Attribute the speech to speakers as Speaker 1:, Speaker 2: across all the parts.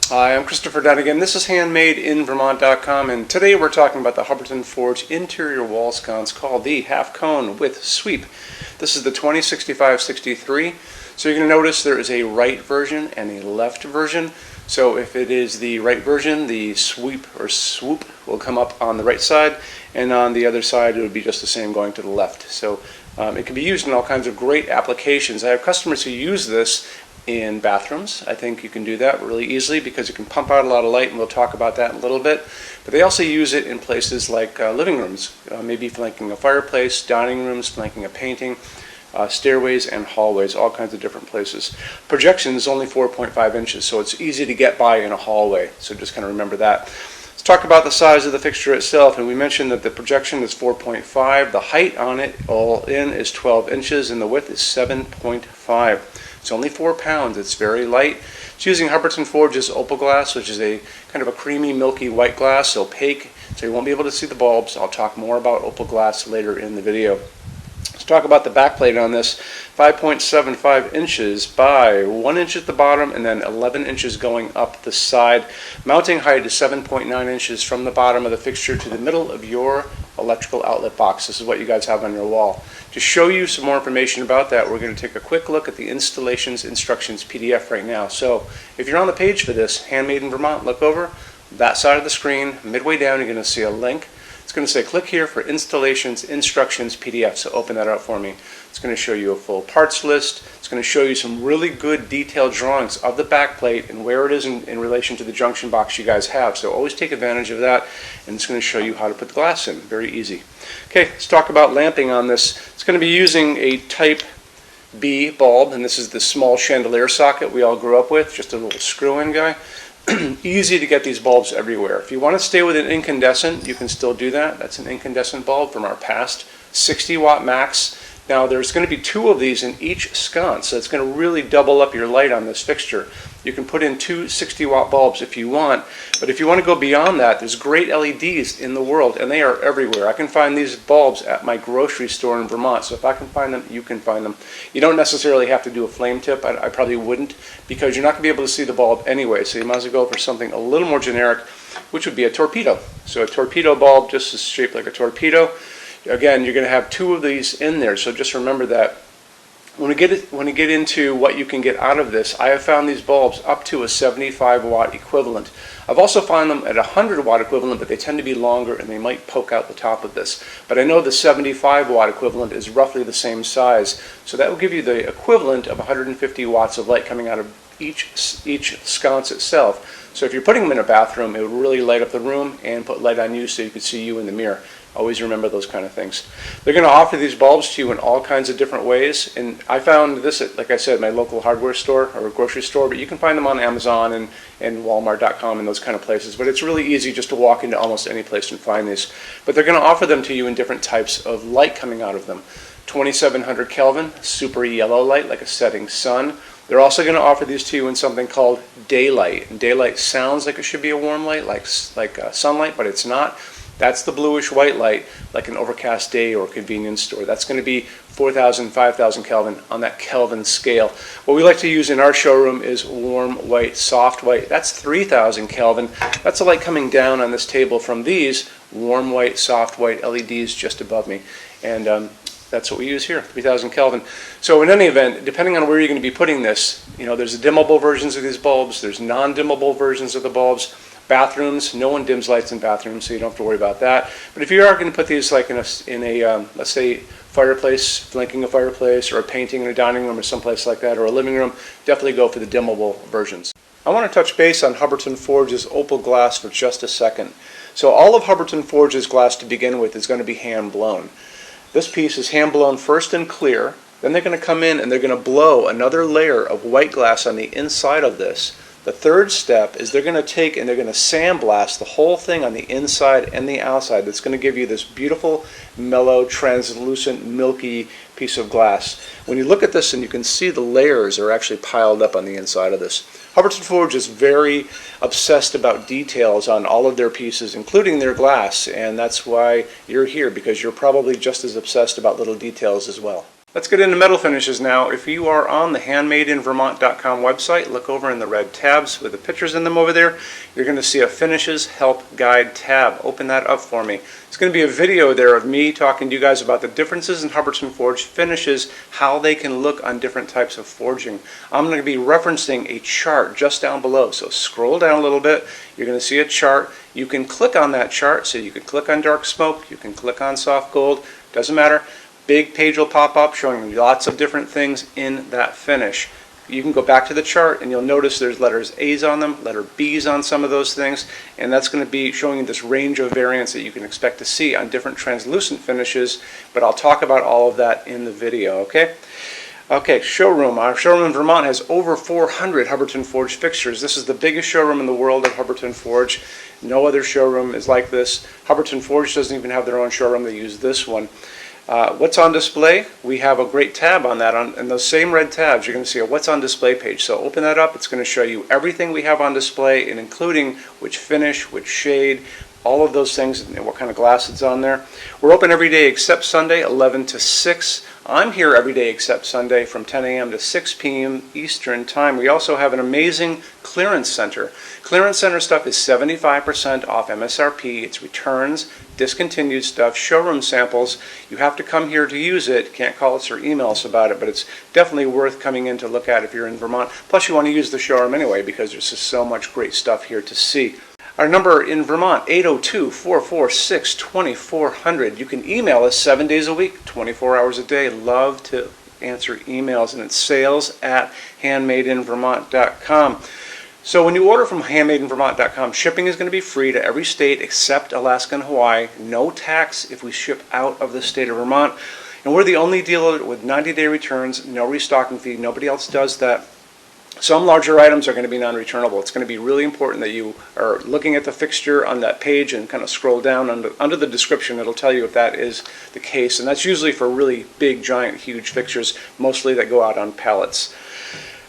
Speaker 1: Hi, I'm Christopher Dunnigan. This is HandmadeInVermont.com, and today we're talking about the Hubbardton Forge interior wall sconce called the half cone with sweep. This is the 2065-63. So you're going to notice there is a right version and a left version. So if it is the right version, the sweep or swoop will come up on the right side, and on the other side it would be just the same going to the left. So it can be used in all kinds of great applications. I have customers who use this in bathrooms. I think you can do that really easily because it can pump out a lot of light, and we'll talk about that in a little bit. But they also use it in places like living rooms, maybe flanking a fireplace, dining rooms, flanking a painting, stairways and hallways, all kinds of different places. Projection is only 4.5 inches, so it's easy to get by in a hallway, so just kind of remember that. Let's talk about the size of the fixture itself, and we mentioned that the projection is 4.5, the height on it all in is 12 inches, and the width is 7.5. It's only 4 pounds. It's very light. It's using Hubbardton Forge's opal glass, which is a kind of a creamy, milky white glass, opaque, so you won't be able to see the bulbs. I'll talk more about opal glass later in the video. Let's talk about the backplate on this. 5.75 inches by 1 inch at the bottom and then 11 inches going up the side. Mounting height is 7.9 inches from the bottom of the fixture to the middle of your electrical outlet box. This is what you guys have on your wall. To show you some more information about that, we're going to take a quick look at the installations instructions PDF right now. So if you're on the page for this, Handmade in Vermont, look over that side of the screen. Midway down, you're going to see a link. It's going to say click here for installations instructions PDF, so open that up for me. It's going to show you a full parts list. It's going to show you some really good detailed drawings of the backplate and where it is in relation to the junction box you guys have. So always take advantage of that, and it's going to show you how to put the glass in. Very easy. Okay, let's talk about lamping on this. It's going to be using a type B bulb, and this is the small chandelier socket we all grew up with, just a little screw-in guy. Easy to get these bulbs everywhere. If you want to stay with an incandescent, you can still do that. That's an incandescent bulb from our past, 60 watt max. Now there's going to be 2 of these in each sconce, so it's going to really double up your light on this fixture. You can put in 2 60 watt bulbs if you want, but if you want to go beyond that, there's great LEDs in the world, and they are everywhere. I can find these bulbs at my grocery store in Vermont, so if I can find them, you can find them. You don't necessarily have to do a flame tip. I probably wouldn't, because you're not going to be able to see the bulb anyway, so you might as well go for something a little more generic, which would be a torpedo. So a torpedo bulb just is shaped like a torpedo. Again, you're going to have 2 of these in there, so just remember that. When you get into what you can get out of this, I have found these bulbs up to a 75 watt equivalent. I've also found them at a 100 watt equivalent, but they tend to be longer and they might poke out the top of this. But I know the 75 watt equivalent is roughly the same size, so that will give you the equivalent of 150 watts of light coming out of each sconce itself. So if you're putting them in a bathroom, it will really light up the room and put light on you so you can see you in the mirror. Always remember those kind of things. They're going to offer these bulbs to you in all kinds of different ways, and I found this at, like I said, my local hardware store or grocery store, but you can find them on Amazon and Walmart.com and those kind of places. But it's really easy just to walk into almost any place and find these. But they're going to offer them to you in different types of light coming out of them. 2700 Kelvin, super yellow light like a setting sun. They're also going to offer these to you in something called daylight. And daylight sounds like it should be a warm light, like sunlight, but it's not. That's the bluish white light, like an overcast day or convenience store. That's going to be 4,000, 5,000 Kelvin on that Kelvin scale. What we like to use in our showroom is warm white, soft white. That's 3,000 Kelvin. That's the light coming down on this table from these warm white, soft white LEDs just above me. And that's what we use here, 3,000 Kelvin. So in any event, depending on where you're going to be putting this, there's dimmable versions of these bulbs, there's non-dimmable versions of the bulbs. Bathrooms, no one dims lights in bathrooms, so you don't have to worry about that. But if you are going to put these like in a let's say, fireplace, flanking a fireplace, or a painting in a dining room or someplace like that, or a living room, definitely go for the dimmable versions. I want to touch base on Hubbardton Forge's opal glass for just a second. So all of Hubbardton Forge's glass to begin with is going to be hand blown. This piece is hand blown first in clear, then they're going to come in and they're going to blow another layer of white glass on the inside of this. The third step is they're going to take and they're going to sandblast the whole thing on the inside and the outside. That's going to give you this beautiful, mellow, translucent, milky piece of glass. When you look at this and you can see the layers are actually piled up on the inside of this. Hubbardton Forge is very obsessed about details on all of their pieces, including their glass, and that's why you're here, because you're probably just as obsessed about little details as well. Let's get into metal finishes now. If you are on the HandmadeInVermont.com website, look over in the red tabs with the pictures in them over there. You're going to see a Finishes Help Guide tab. Open that up for me. It's going to be a video there of me talking to you guys about the differences in Hubbardton Forge finishes, how they can look on different types of forging. I'm going to be referencing a chart just down below. So scroll down a little bit. You're going to see a chart. You can click on that chart. So you can click on dark smoke. You can click on soft gold. Doesn't matter. Big page will pop up showing you lots of different things in that finish. You can go back to the chart and you'll notice there's letters A's on them, letter B's on some of those things, and that's going to be showing you this range of variants that you can expect to see on different translucent finishes, but I'll talk about all of that in the video, okay? Okay, showroom. Our showroom in Vermont has over 400 Hubbardton Forge fixtures. This is the biggest showroom in the world of Hubbardton Forge. No other showroom is like this. Hubbardton Forge doesn't even have their own showroom. They use this one. What's on display? We have a great tab on that. In those same red tabs, you're going to see a What's on Display page. So open that up. It's going to show you everything we have on display, and including which finish, which shade, all of those things, and what kind of glass it's on there. We're open every day except Sunday, 11 to 6. I'm here every day except Sunday from 10 a.m. to 6 p.m. Eastern Time. We also have an amazing clearance center. Clearance center stuff is 75% off MSRP. It's returns, discontinued stuff, showroom samples. You have to come here to use it. Can't call us or email us about it, but it's definitely worth coming in to look at if you're in Vermont. Plus you want to use the showroom anyway because there's just so much great stuff here to see. Our number in Vermont, 802-446-2400. You can email us 7 days a week, 24 hours a day. Love to answer emails, and it's sales@HandmadeInVermont.com. So when you order from HandmadeInVermont.com, shipping is going to be free to every state except Alaska and Hawaii. No tax if we ship out of the state of Vermont. And we're the only dealer with 90-day returns, no restocking fee. Nobody else does that. Some larger items are going to be non-returnable. It's going to be really important that you are looking at the fixture on that page and kind of scroll down under the description. It'll tell you if that is the case. And that's usually for really big, giant, huge fixtures, mostly that go out on pallets.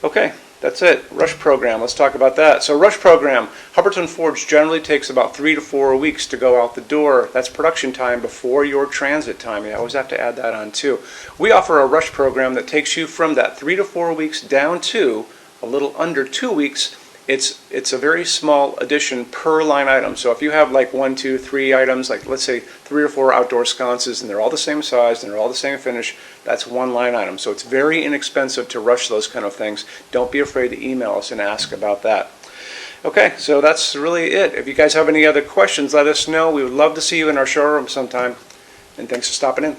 Speaker 1: Okay, that's it. Rush program. Let's talk about that. So rush program, Hubbardton Forge generally takes about 3 to 4 weeks to go out the door. That's production time before your transit time. You always have to add that on too. We offer a rush program that takes you from that 3 to 4 weeks down to a little under 2 weeks. It's a very small addition per line item. So if you have like 1, 2, 3 items, like let's say 3 or 4 outdoor sconces, and they're all the same size and they're all the same finish, that's one line item. So it's very inexpensive to rush those kind of things. Don't be afraid to email us and ask about that. Okay, so that's really it. If you guys have any other questions, let us know. We would love to see you in our showroom sometime. And thanks for stopping in.